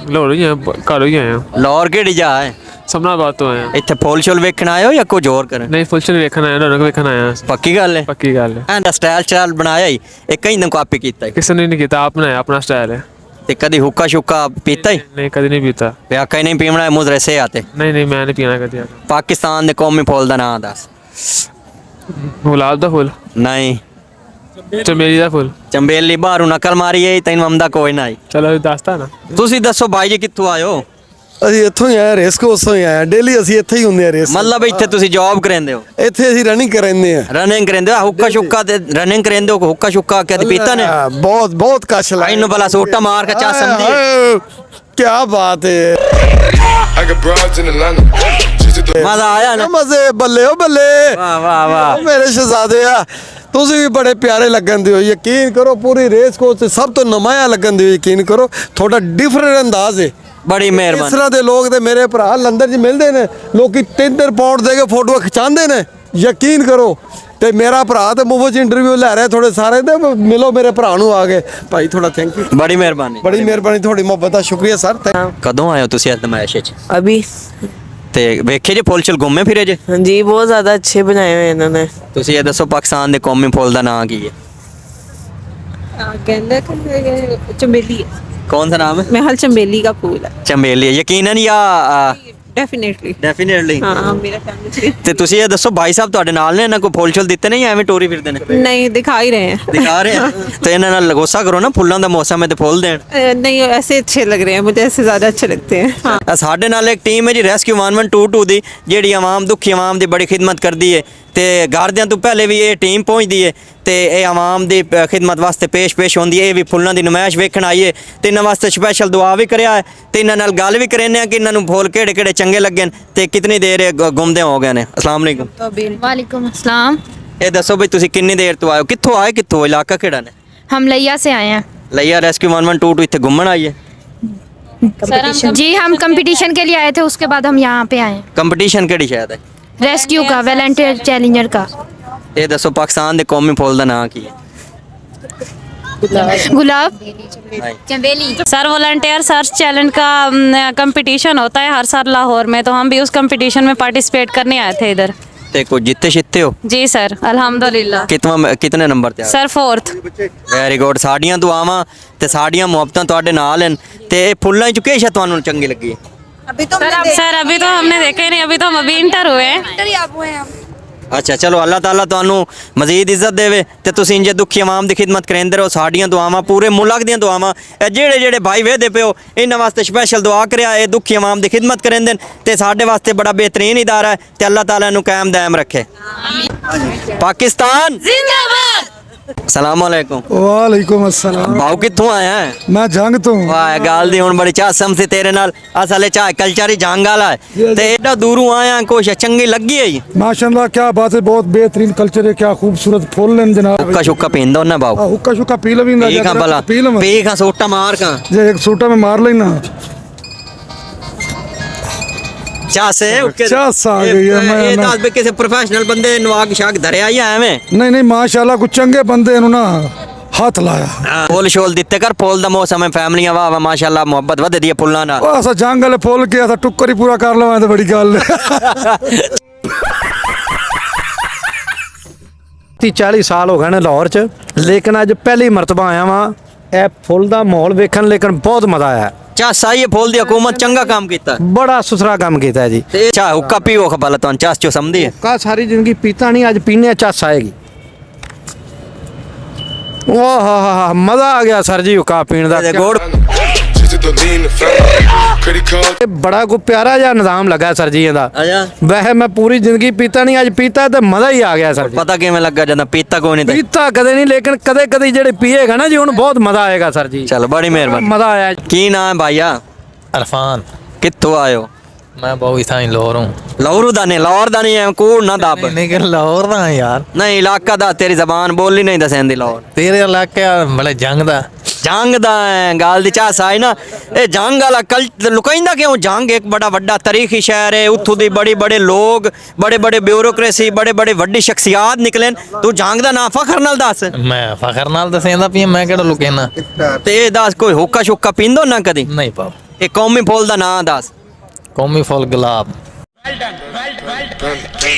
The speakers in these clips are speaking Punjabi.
ਲਾਹੌਰ ਹੀ ਆ, ਘਰ ਹੀ ਆਏ ਆ। ਲਾਹੌਰ ਕਿਹੜੀ ਜਾ ਹੈ? ਸਮਨਾਬਾਦ ਤੋਂ ਆਏ ਆ। ਇੱਥੇ ਫੁੱਲ ਸ਼ੁੱਲ ਵੇਖਣ ਆਏ ਹੋ ਜਾਂ ਕੁਝ ਹੋਰ ਕਰਨ? ਨਹੀਂ, ਫੁੱਲ ਵੇਖਣ ਆਇਆ, ਰੌਣਕ ਵੇਖਣ ਆਇਆ। ਪੱਕੀ ਗੱਲ ਹੈ? ਪੱਕੀ ਗੱਲ ਹੈ। ਐਂਡ ਸਟਾਈਲ ਬਣਾਇਆ ਹੀ ਇਹ ਕਈ ਦਿਨ ਕਾਪੀ ਕੀਤਾ ਹੀ ਕਿਸੇ ਨੇ ਨਹੀਂ ਕੀਤਾ, ਆਪ ਬਣਾਇਆ, ਆਪਣਾ ਸਟਾਈਲ ਹੈ। ਤੇ ਕਦੀ ਹੁੱਕਾ ਸ਼ੁੱਕਾ ਪੀਤਾ ਹੀ? ਨਹੀਂ, ਕਦੀ ਨਹੀਂ ਪੀਤਾ। ਵਿਆਹ ਕਈ ਨਹੀਂ ਪੀਣਾ ਹੈ ਮੁਜ਼ਰੇ ਸੇ ਆਤੇ। ਨਹੀਂ ਨਹੀਂ, ਮੈਂ ਨਹੀਂ ਪੀਣਾ ਕਦੀ। ਪਾਕਿਸਤਾਨ ਦੇ ਕੌਮੀ ਫੁੱਲ ਦਾ ਨਾਮ ਦੱਸ। ਗੁਲਾਬ ਦਾ ਫੁੱਲ, ਨਹੀਂ। ਚਮੇਲੀ ਦਾ ਫੁੱਲ। ਚੰਬੇਲੀ ਬਾਹਰੋਂ ਨਕਲ ਮਾਰੀ ਹੈ ਤੈਨੂੰ ਆਮਦਾ ਕੋਈ ਨਾ। ਚਲੋ ਦੱਸਤਾ ਨਾ। ਤੁਸੀਂ ਦੱਸੋ ਭਾਈ ਜੀ ਕਿੱਥੋਂ ਆਇਓ? ਅਸੀਂ ਇੱਥੋਂ ਹੀ ਆਏ, ਰੇਸ ਕੋਰਸ ਤੋਂ ਹੀ ਆਏ। ਡੇਲੀ ਅਸੀਂ ਇੱਥੇ ਹੀ ਹੁੰਦੇ ਆ ਰੇਸ। ਮਤਲਬ ਇੱਥੇ ਤੁਸੀਂ ਜੌਬ ਕਰਾਂਦੇ ਹੋ? ਇੱਥੇ ਅਸੀਂ ਰਨਿੰਗ ਕਰਾਂਦੇ ਆ। ਰਨਿੰਗ ਕਰਾਂਦੇ ਹੋ? ਹੁੱਕਾ ਸ਼ੁੱਕਾ ਤੇ ਰਨਿੰਗ ਕਰਾਂਦੇ ਹੋ? ਹੁੱਕਾ ਸ਼ੁੱਕਾ ਕਦੇ ਪੀਤਾ ਨੇ? ਬਹੁਤ ਬਹੁਤ ਕਸ਼ ਲਾਇਆ। ਇਹਨੂੰ ਭਲਾ ਸੋਟਾ ਮਾਰ ਕੇ ਚਾਹ ਸਮਝੀ। ਕੀ ਬਾਤ ਹੈ। ਮਜ਼ਾ ਆਇਆ ਨਾ? ਮਜ਼ੇ ਬੱਲੇ ਓ ਬੱਲੇ। ਵਾਹ ਵਾਹ ਵਾਹ। ਮੇਰੇ ਸ਼ਹਜ਼ਾਦੇ ਆ, ਤੁਸੀਂ ਵੀ ਬੜੇ ਪਿਆਰੇ ਲੱਗਣ ਦੇ ਹੋ। ਯਕੀਨ ਕਰੋ ਪੂਰੀ ਰੇਸ ਕੋਰਸ ਤੇ ਸਭ ਤੋਂ ਨਮਾਇਆ ਲੱਗਣ ਦੇ ਹੋ। ਯਕੀਨ ਕਰੋ ਤੁਹਾਡਾ ਡਿਫਰੈਂਟ ਅੰਦਾਜ਼ ਹੈ। ਬੜੀ ਇਸ ਮਿਹਰਬਾਨੀ। ਤਰ੍ਹਾਂ ਦੇ ਲੋਕ ਤੇ ਮੇਰੇ ਭਰਾ ਲੰਡਨ 'ਚ ਮਿਲਦੇ ਨੇ, ਲੋਕੀ 3-3 ਪਾਉਂਡ ਦੇ ਕੇ ਫੋਟੋਆਂ ਖਿਚਾਉਂਦੇ ਨੇ। ਯਕੀਨ ਕਰੋ। ਤੇ ਮੇਰਾ ਭਰਾ ਤੇ ਮੁਫਤ 'ਚ ਇੰਟਰਵਿਊ ਲੈ ਰਿਹਾ ਥੋੜੇ ਸਾਰੇ, ਤੇ ਮਿਲੋ ਮੇਰੇ ਭਰਾ ਨੂੰ ਆ ਕੇ। ਭਾਈ ਥੋੜਾ ਥੈਂਕ ਯੂ। ਬੜੀ ਮਿਹਰਬਾਨੀ। ਬੜੀ ਮਿਹਰਬਾਨੀ, ਤੁਹਾਡੀ ਮੁਹੱਬਤ ਦਾ ਸ਼ੁਕਰੀਆ ਸਰ। ਕਦੋਂ ਆਏ ਹੋ ਤੁਸੀਂ ਇਸ ਨਮਾਇਸ਼ 'ਚ? अभी ਤੇ ਵੇਖੇ ਜੇ ਫੁੱਲ ਸ਼ੁੱਲ ਘੁੰਮੇ ਫਿਰੇ ਜੇ? हाँ जी, बहुत ज़्यादा अच्छे बनाए हुए हैं इन्होंने। ਤੁਸੀਂ ਇਹ ਦੱਸੋ ਪਾਕਿਸਤਾਨ ਦੇ ਕੌਮੀ ਫੁੱਲ ਦਾ ਨਾਂ ਕੀ ਹੈ? गेंदा का चमेली है। कौन सा नाम है? महल चमेली का फूल है। चमेली यकीनन या डेफिनेटली डेफिनेटली? हाँ, मेरा फैमिली ਤੇ ਤੁਸੀਂ ਇਹ ਦੱਸੋ ਭਾਈ ਸਾਹਿਬ ਤੁਹਾਡੇ ਨਾਲ ਨੇ, ਇਹਨਾਂ ਕੋ ਫੁੱਲ ਸ਼ੁੱਲ ਦਿੱਤੇ ਨੇ ਜਾਂ ਐਵੇਂ ਟੋਰੀ ਫਿਰਦੇ ਨੇ? नहीं दिखा ही रहे हैं। ਦਿਖਾ ਰਹੇ ਆ ਤੇ ਇਹਨਾਂ ਨਾਲ ਗੁੱਸਾ ਕਰੋ ਨਾ, ਫੁੱਲਾਂ ਦਾ ਮੌਸਮ ਹੈ ਤੇ ਫੁੱਲ ਦੇਣ। नहीं, ऐसे अच्छे लग रहे हैं मुझे, ऐसे ज़्यादा अच्छे लगते हैं। हाँ, ਸਾਡੇ ਨਾਲ ਇੱਕ ਟੀਮ ਹੈ ਜੀ ਰੈਸਕਿਊ 1122 ਦੀ, ਜਿਹੜੀ ਆਵਾਮ ਦੁਖੀ ਆਵਾਮ ਦੀ ਬੜੀ ਖਿਦਮਤ ਕਰਦੀ ਹੈ। ਤੇ ਘਰਦਿਆਂ ਤੋਂ ਪਹਿਲੇ ਵੀ ਇਹ ਟੀਮ ਪਹੁੰਚਦੀ ਹੈ ਤੇ ਇਹ ਆਵਾਮ ਦੀ ਖਿਦਮਤ ਵਾਸਤੇ ਪੇਸ਼ ਹੁੰਦੀ ਹੈ। ਇਹ ਵੀ ਫੁੱਲਾਂ ਦੀ ਨੁਮਾਇਸ਼ ਵੇਖਣ ਆਈ ਹੈ ਤੇ ਇਹਨਾਂ ਵਾਸਤੇ ਸਪੈਸ਼ਲ ਦੁਆ ਵੀ ਕਰਿਆ ਹੈ ਤੇ ਇਹਨਾਂ ਨਾਲ ਗੱਲ ਵੀ ਕਰਾਉਂਦੇ ਆ ਕਿ ਇਹਨਾਂ ਨੂੰ ਫੁੱਲ ਕਿਹੜੇ ਕਿਹੜੇ ਚੰਗੇ ਲੱਗੇ ਨੇ ਤੇ ਕਿੰਨੀ ਦੇਰ ਘੁੰਮਦੇ ਹੋ ਗਏ ਨੇ। ਅਸਲਾਮ ਵਾਲੇਕੁਮ। वालेकुम अस्सलाम। ਇਹ ਦੱਸੋ ਬਈ ਤੁਸੀਂ ਕਿੰਨੀ ਦੇਰ ਤੋਂ ਆਏ ਹੋ, ਕਿੱਥੋਂ ਆਏ, ਕਿੱਥੋਂ, ਇਲਾਕਾ ਕਿਹੜਾ ਨੇ? हम लिया से आए हैं ਲਈਆ ਰੈਸਕਿਊ 1122 ਇੱਥੇ ਘੁੰਮਣ ਆਈ ਹੈ। जी। हम कंपटीशन के लिए आए थे, उसके बाद हम यहाँ पे आए हैं। ਕੰਪੀਟੀਸ਼ਨ ਕਿਹੜੀ ਸ਼ਾਇਦ ਹੈ? रेस्क्यू का, वॉलंटियर चैलेंजर का। ਇਹ ਦੱਸੋ ਪਾਕਿस्तान ਦੇ ਕੌਮੀ ਫੁੱਲ ਦਾ ਨਾਂ ਕੀ ਹੈ? गुलाब। चमेली। सर वॉलंटियर सर्च चैलेंज का कंपटीशन होता है हर साल लाहौर में, तो हम भी उस कंपटीशन में पार्टिसिपेट करने आए थे इधर। ਤੇ ਕੋਈ ਜਿੱਤੇ ਛਿੱਤੇ ਹੋ? जी सर, अल्हम्दुलिल्लाह। ਕਿਤਨੇ ਨੰਬਰ ਤੇ ਆਏ? Sir 4th। Very good. ਸਾਡੀਆਂ ਦੁਆਵਾਂ ਤੇ ਸਾਡੀਆਂ ਮੁਹੱਬਤਾਂ ਤੁਹਾਡੇ ਨਾਲ ਹਨ। ਤੇ ਇਹ ਫੁੱਲਾਂ ਚ ਕਿਹੜੀ ਸ਼ੈ ਤੁਹਾਨੂੰ ਚੰਗੀ ਲੱਗੀ ਹੈ? सर अभी तो हमने देखे ही नहीं, अभी तो हम अभी इंटर हुए हैं। ਅੱਛਾ ਚਲੋ, ਅੱਲਾਹ ਤਾਲਾ ਤੁਹਾਨੂੰ ਮਜ਼ੀਦ ਇੱਜ਼ਤ ਦੇਵੇ ਤੇ ਤੁਸੀਂ ਇੰਜ ਦੁਖੀ ਆਵਾਮ ਦੀ ਖਿਦਮਤ ਕਰਾਉਂਦੇ ਰਹੋ। ਸਾਡੀਆਂ ਦੁਆਵਾਂ, ਪੂਰੇ ਮੁਲਕ ਦੀਆਂ ਦੁਆਵਾਂ, ਇਹ ਜਿਹੜੇ ਭਾਈ ਵੇਖਦੇ ਪਿਓ ਇਹਨਾਂ ਵਾਸਤੇ ਸਪੈਸ਼ਲ ਦੁਆ ਕਰਿਆ। ਇਹ ਦੁਖੀ ਆਵਾਮ ਦੀ ਖਿਦਮਤ ਕਰਾਉਂਦੇ ਨੇ ਤੇ ਸਾਡੇ ਵਾਸਤੇ ਬੜਾ ਬਿਹਤਰੀਨ ਇਦਾਰਾ ਹੈ ਤੇ ਅੱਲਾਹ ਤਾਲਾ ਨੂੰ ਕਾਇਮ ਦਾਇਮ ਰੱਖੇ। ਪਾਕਿस्तान जिंदाबाद। ਸਲਾਮ ਵਾਲੇਕੁਮ। ਵਾਲੇਕੁਮ ਅਸਲਾਮ। ਭਾਉ ਕਿੱਥੋਂ ਆਇਆ ਹੈ? ਮੈਂ ਜੰਗ ਤੋਂ। ਵਾਹ, ਗੱਲ ਦੀ ਹੁਣ ਬੜੀ ਚਾਸਮ ਸੀ ਤੇਰੇ ਨਾਲ। ਅਸਲੇ ਚਾਹ ਕਲਚਰ ਹੀ ਜੰਗ ਵਾਲਾ ਹੈ ਤੇ ਐਡਾ ਦੂਰੋਂ ਆਇਆ, ਕੁਛ ਚੰਗੀ ਲੱਗੀ ਹੈ? माशाल्लाह, क्या बात है, बहुत बेहतरीन कल्चर है, क्या खूबसूरत फूल हैं जनाब। ਹੁੱਕਾ ਸ਼ੁੱਕਾ ਪੀਂਦਾ ਉਹਨਾਂ ਭਾਉ? हुक्का शुक्का पी लवींदा ਪੀ ਖਾਂ ਭਲਾ, पी लवां ਪੀ ਖਾਂ ਸੋਟਾ ਮਾਰ ਖਾਂ जे एक सूटा में मार लेना। ਚਾਸੇ चास आ गई है। मैं ਇਹ ਦੱਸ ਵੀ ਕਿਸੇ ਪ੍ਰੋਫੈਸ਼ਨਲ ਬੰਦੇ ਨੂੰ ਆਗ ਸ਼ਾਗ ਧਰਿਆ ਜਾਂ ਐਵੇਂ? नहीं नहीं, माशाल्लाह, कुछ चंगे बंदे नु ना हाथ लाया। ਫੁੱਲ ਸ਼ੋਲ ਦਿੱਤੇ ਕਰ, ਫੁੱਲ ਦਾ ਮੌਸਮ ਹੈ, ਫੈਮਲੀਆਂ ਵਾਹ ਵਾਹ ਮਾਸ਼ਾਅੱਲਾ ਮੁਹੱਬਤ ਵਧਦੀ ਹੈ ਫੁੱਲਾਂ ਨਾਲ। ओ असा जंग वाले फूल के असा टुक्कर ही पूरा कर लवां तो बड़ी गल है। 30-40 ਸਾਲ ਹੋ ਗਏ ਨੇ ਲਾਹੌਰ 'ਚ, ਲੇਕਿਨ ਅੱਜ ਪਹਿਲੀ ਮਰਤਬਾ ਆਇਆ ਵਾਂ। ਇਹ ਫੁੱਲ ਦਾ ਮਾਹੌਲ ਵੇਖਣ, ਲੇਕਿਨ ਬਹੁਤ ਮਜ਼ਾ ਆਇਆ। ਚਾਸਾ ਇਹ ਫੁੱਲ ਦੀ ਹਕੂਮਤ ਚੰਗਾ ਕੰਮ ਕੀਤਾ ਬੜਾ ਸੁਥਰਾ ਕੰਮ ਕੀਤਾ ਹੈ ਜੀ। ਤੇ ਚਾਹ ਹੁੱਕਾ ਪੀਓ ਖਬਲ ਤੁਹਾਨੂੰ ਚਾਸ ਚੋ ਸਮਝਦੀ ਹੈ? ਕਾ ਸਾਰੀ ਜ਼ਿੰਦਗੀ ਪੀਤਾ ਨਹੀਂ, ਅੱਜ ਪੀਣੇ ਚੱਸ ਆਏਗੀ। ਵਾਹ ਹਾ ਹਾ, ਮਜ਼ਾ ਆ ਗਿਆ ਸਰ ਜੀ ਹੁੱਕਾ ਪੀਣ ਦਾ। ਗੋੜ ਇਹ ਬੜਾ ਕੋ ਪਿਆਰਾ ਜਿਹਾ ਨਿਜ਼ਾਮ ਲੱਗਾ ਸਰ ਜੀ ਇਹਦਾ। ਆਜਾ। ਵੈਸੇ ਮੈਂ ਪੂਰੀ ਜ਼ਿੰਦਗੀ ਪੀਤਾ ਨਹੀਂ, ਅੱਜ ਪੀਤਾ ਤੇ ਮਜ਼ਾ ਹੀ ਆ ਗਿਆ ਸਰ ਜੀ। ਪਤਾ ਕਿਵੇਂ ਲੱਗਾ ਜਦੋਂ ਪੀਤਾ ਕੋਈ ਨਹੀਂ ਤੇ? ਪੀਤਾ ਕਦੇ ਨਹੀਂ, ਲੇਕਿਨ ਕਦੇ ਕਦੇ ਜਿਹੜੇ ਪੀਏਗਾ ਨਾ ਜੀ, ਉਹਨੂੰ ਬਹੁਤ ਮਜ਼ਾ ਆਏਗਾ ਸਰ ਜੀ। ਚਲ ਬੜੀ ਮਿਹਰਬਾਨੀ। ਮਜ਼ਾ ਆਇਆ। ਕੀ ਨਾਮ ਹੈ ਭਾਈਆ? अरफान। ਕਿੱਥੋਂ ਆਇਓ? मैं बहुत इतना ही लाहौर हूँ। ਲਾਹੌਰ ਦਾ ਨਹੀਂ ਐ ਕੋੜ ਨਾ ਦੱਬ नहीं कि लाहौर दा है यार। ਨਹੀਂ ਇਲਾਕਾ ਦਾ ਤੇਰੀ ਜ਼ਬਾਨ ਬੋਲੀ ਨਹੀਂ ਦੱਸਣ ਦੀ ਲਾਹੌਰ तेरे इलाके बड़े जंग दा। ਜੰਗ ਦਾ ਹੈ, ਗੱਲ ਦੀ ਚਾਸ ਆਈ ਨਾ ਇਹ ਜੰਗ ਵਾਲਾ ਲੁਕਾਈਂਦਾ ਕਿਉਂ ਜੰਗ ਇੱਕ ਬੜਾ ਵੱਡਾ ਤਾਰੀਖੀ ਸ਼ਹਿਰ ਹੈ ਉੱਥੋਂ ਦੀ ਬੜੇ ਲੋਕ ਬੜੇ ਬਿਊਰੋਕ੍ਰੇਸੀ ਬੜੇ ਵੱਡੀ ਸ਼ਖਸੀਅਤ ਨਿਕਲਣ ਤੂੰ ਜੰਗ ਦਾ ਨਾਂ ਫਖਰ ਨਾਲ ਦੱਸ मैं फखर नाल दसेंदा पी मैं केड़ा लुकेना। ਤੇ ਇਹ ਦੱਸ ਕੋਈ ਹੁੱਕਾ ਸ਼ੁੱਕਾ ਪੀਂਦੋ ਨਾ ਕਦੀ नहीं पाओ। ਇਹ ਕੌਮੀ ਫੁੱਲ ਦਾ ਨਾਂ ਦੱਸ कौमी फल गुलाब।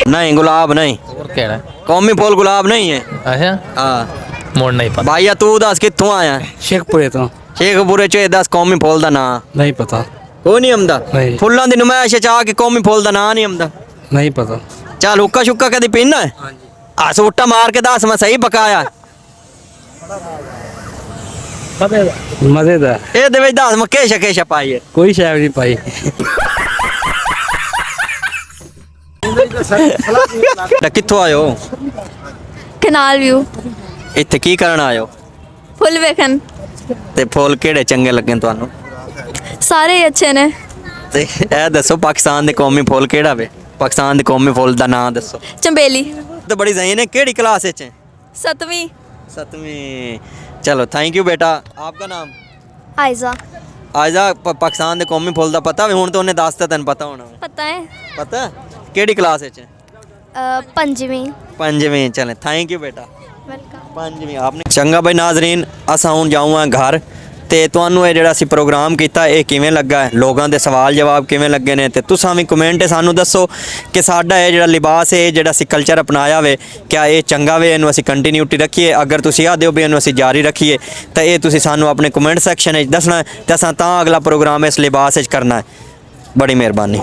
ਨਹੀਂ ਗੁਲਾਬ ਨਹੀਂ और केड़ा? ਕੌਮੀ ਫੁੱਲ ਗੁਲਾਬ ਨਹੀਂ ਹੈ अच्छा ਹਾਂ मोड़ नहीं पता। ਭਾਈਆ ਤੂੰ ਦੱਸ ਕਿੱਥੋਂ ਆਇਆ ਸ਼ੇਖਪੁਰੇ ਤੋਂ ਸ਼ੇਖਪੁਰੇ ਚ ਇਹ ਦੱਸ ਕੌਮੀ ਫੁੱਲ ਦਾ ਨਾਂ ਨਹੀਂ ਪਤਾ ਕੋਈ ਨਹੀਂ ਆਉਂਦਾ ਨਹੀਂ। ਫੁੱਲਾਂ ਦੀ ਨੁਮਾਇਸ਼ ਚ ਆ ਕੇ ਕੌਮੀ ਫੁੱਲ ਦਾ ਨਾਂ ਨਹੀਂ ਆਉਂਦਾ ਨਹੀਂ ਪਤਾ ਚੱਲ ਹੁੱਕਾ ਸ਼ੁੱਕਾ ਕਦੀ ਪੀਣਾ ਹੈ ਆ ਸੋਟਾ ਮਾਰ ਕੇ ਦੱਸ ਮੈਂ ਸਹੀ ਬਕਾਇਆ ਮਜ਼ੇਦਾਰ ਇਹਦੇ ਵਿੱਚ ਦੱਸ ਮੈਂ ਕੇਸ਼ਾ ਪਾਈਏ ਕੋਈ ਸ਼ੈ ਨਹੀਂ ਪਾਈ ਕਿੱਥੋਂ ਆਇਓ कनाल व्यू ਇੱਥੇ ਕੀ ਕਰਨ ਆਇਓ फुल वेखन ਤੇ ਫੁੱਲ ਕਿਹੜੇ ਚੰਗੇ ਲੱਗੇ ਤੁਹਾਨੂੰ सारे ही अच्छे ने ਤੇ ਇਹ ਦੱਸੋ ਪਾਕਿਸਤਾਨ ਦੇ ਕੌਮੀ ਫੁੱਲ ਕਿਹੜਾ ਵੇ ਪਾਕਿਸਤਾਨ ਦੇ ਕੌਮੀ ਫੁੱਲ ਦਾ ਨਾਮ ਦੱਸੋ चंबेली ਤੇ ਬੜੀ ਜ਼ਹੀਨ ਹੈ ਕਿਹੜੀ ਕਲਾਸ ਵਿੱਚ ਹੈ 7वीं 7वीं ਚਲੋ ਥੈਂਕ ਯੂ ਬੇਟਾ ਆਪਕਾ ਨਾਮ आयजा ਆਜਾ ਪਾਕਿਸਤਾਨ ਦੇ ਕੌਮੀ ਫੁੱਲ ਦਾ ਪਤਾ ਵੇ ਹੁਣ ਤਾਂ ਉਹਨੇ ਦੱਸਤਾ ਤੈਨੂੰ ਪਤਾ ਹੋਣਾ पता है ਪਤਾ ਕਿਹੜੀ ਕਲਾਸ ਵਿੱਚ ਹੈ 5वीं 5ਵੀਂ ਚਲੇ ਥੈਂਕ ਯੂ ਬੇਟਾ वेलकम 5ਵੀਂ ਆਪਨੇ ਚੰਗਾ ਬਈ ਨਾਜ਼ਰੀਨ ਅਸਾਂ ਹੁਣ ਜਾਊਂਗਾ ਘਰ ਤੇ ਤੁਹਾਨੂੰ ਇਹ ਜਿਹੜਾ ਅਸੀਂ ਪ੍ਰੋਗਰਾਮ ਕੀਤਾ ਇਹ ਕਿਵੇਂ ਲੱਗਾ ਹੈ ਲੋਕਾਂ ਦੇ ਸਵਾਲ ਜਵਾਬ ਕਿਵੇਂ ਲੱਗੇ ਨੇ ਤੇ ਤੁਸੀਂ ਵੀ ਕਮੈਂਟ ਸਾਨੂੰ ਦੱਸੋ ਕਿ ਸਾਡਾ ਇਹ ਜਿਹੜਾ ਲਿਬਾਸ ਹੈ ਜਿਹੜਾ ਅਸੀਂ ਕਲਚਰ ਅਪਣਾਇਆ ਵੇ ਕਿਆ ਇਹ ਚੰਗਾ ਵੇ ਇਹਨੂੰ ਅਸੀਂ ਕੰਟੀਨਿਊਟੀ ਰੱਖੀਏ ਅਗਰ ਤੁਸੀਂ ਆਖਦੇ ਹੋ ਵੀ ਇਹਨੂੰ ਅਸੀਂ ਜਾਰੀ ਰੱਖੀਏ ਤਾਂ ਇਹ ਤੁਸੀਂ ਸਾਨੂੰ ਆਪਣੇ ਕਮੈਂਟ ਸੈਕਸ਼ਨ ਵਿੱਚ ਦੱਸਣਾ ਤੇ ਅਸਾਂ ਤਾਂ ਅਗਲਾ ਪ੍ਰੋਗਰਾਮ ਇਸ ਲਿਬਾਸ ਵਿੱਚ ਕਰਨਾ ਹੈ ਬੜੀ ਮਿਹਰਬਾਨੀ